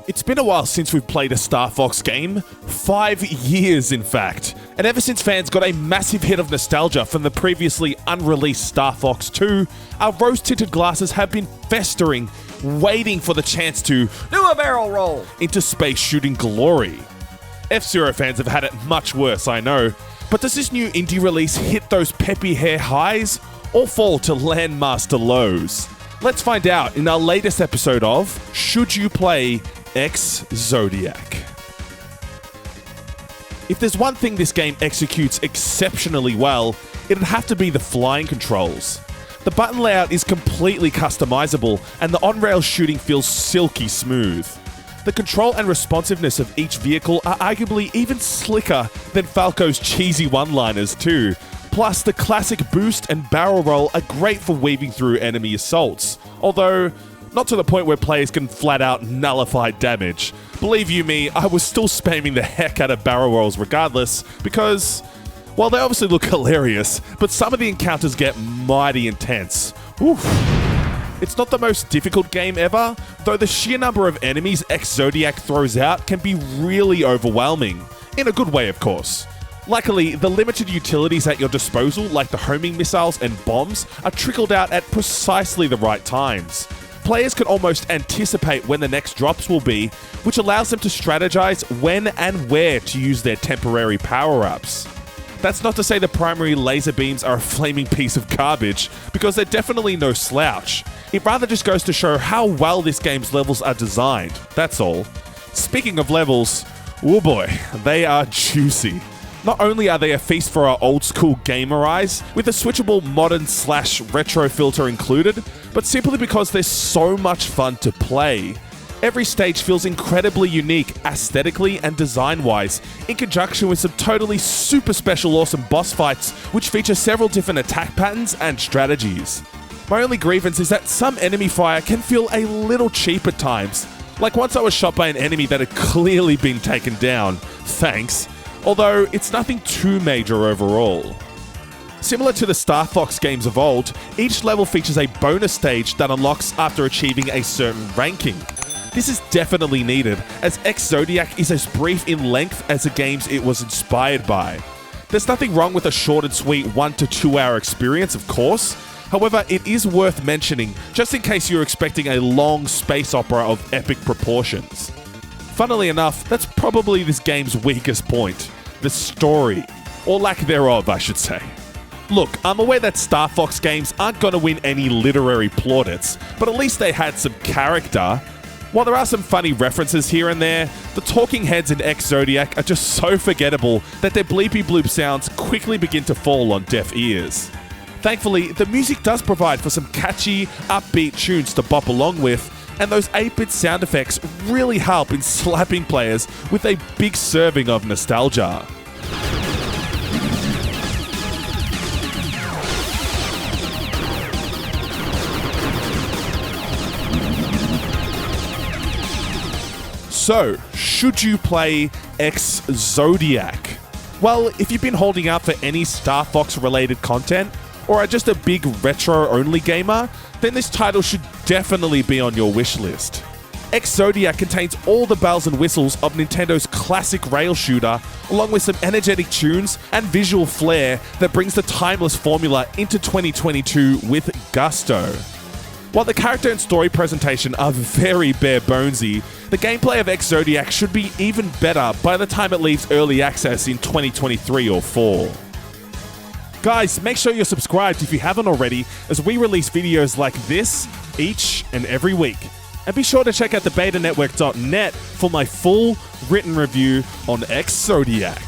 It's been a while since we've played a Star Fox game. 5 years, in fact. And ever since fans got a massive hit of nostalgia from the previously unreleased Star Fox 2, our rose-tinted glasses have been festering, waiting for the chance to do a barrel roll into space shooting glory. F-Zero fans have had it much worse, I know. But does this new indie release hit those peppy hair highs or fall to landmaster lows? Let's find out in our latest episode of Should You Play Ex-Zodiac? If there's one thing this game executes exceptionally well, it'd have to be the flying controls. The button layout is completely customizable and the on-rail shooting feels silky smooth. The control and responsiveness of each vehicle are arguably even slicker than Falco's cheesy one-liners too. Plus, the classic boost and barrel roll are great for weaving through enemy assaults, although not to the point where players can flat out nullify damage. Believe you me, I was still spamming the heck out of barrel rolls regardless, because, well, they obviously look hilarious, but some of the encounters get mighty intense. Oof. It's not the most difficult game ever, though the sheer number of enemies Ex-Zodiac throws out can be really overwhelming. In a good way, of course. Luckily, the limited utilities at your disposal, like the homing missiles and bombs, are trickled out at precisely the right times. Players can almost anticipate when the next drops will be, which allows them to strategize when and where to use their temporary power-ups. That's not to say the primary laser beams are a flaming piece of garbage, because they're definitely no slouch. It rather just goes to show how well this game's levels are designed, that's all. Speaking of levels, oh boy, they are juicy. Not only are they a feast for our old school gamer eyes, with a switchable modern/retro filter included, but simply because they're so much fun to play. Every stage feels incredibly unique aesthetically and design-wise, in conjunction with some totally super special awesome boss fights, which feature several different attack patterns and strategies. My only grievance is that some enemy fire can feel a little cheap at times. Like once I was shot by an enemy that had clearly been taken down. Thanks. Although it's nothing too major overall. Similar to the Star Fox games of old, each level features a bonus stage that unlocks after achieving a certain ranking. This is definitely needed, as Ex-Zodiac is as brief in length as the games it was inspired by. There's nothing wrong with a short and sweet 1 to 2 hour experience, of course. However, it is worth mentioning, just in case you're expecting a long space opera of epic proportions. Funnily enough, that's probably this game's weakest point. The story. Or lack thereof, I should say. Look, I'm aware that Star Fox games aren't going to win any literary plaudits, but at least they had some character. While there are some funny references here and there, the talking heads in Ex-Zodiac are just so forgettable that their bleepy bloop sounds quickly begin to fall on deaf ears. Thankfully, the music does provide for some catchy, upbeat tunes to bop along with, and those 8-bit sound effects really help in slapping players with a big serving of nostalgia. So, should you play Ex-Zodiac? Well, if you've been holding out for any Star Fox related content, or are just a big retro-only gamer, then this title should definitely be on your wish list. Ex-Zodiac contains all the bells and whistles of Nintendo's classic rail shooter, along with some energetic tunes and visual flair that brings the timeless formula into 2022 with gusto. While the character and story presentation are very bare bonesy, the gameplay of Ex-Zodiac should be even better by the time it leaves early access in 2023 or 4. Guys, make sure you're subscribed if you haven't already, as we release videos like this each and every week. And be sure to check out thebetanetwork.net for my full written review on Ex-Zodiac.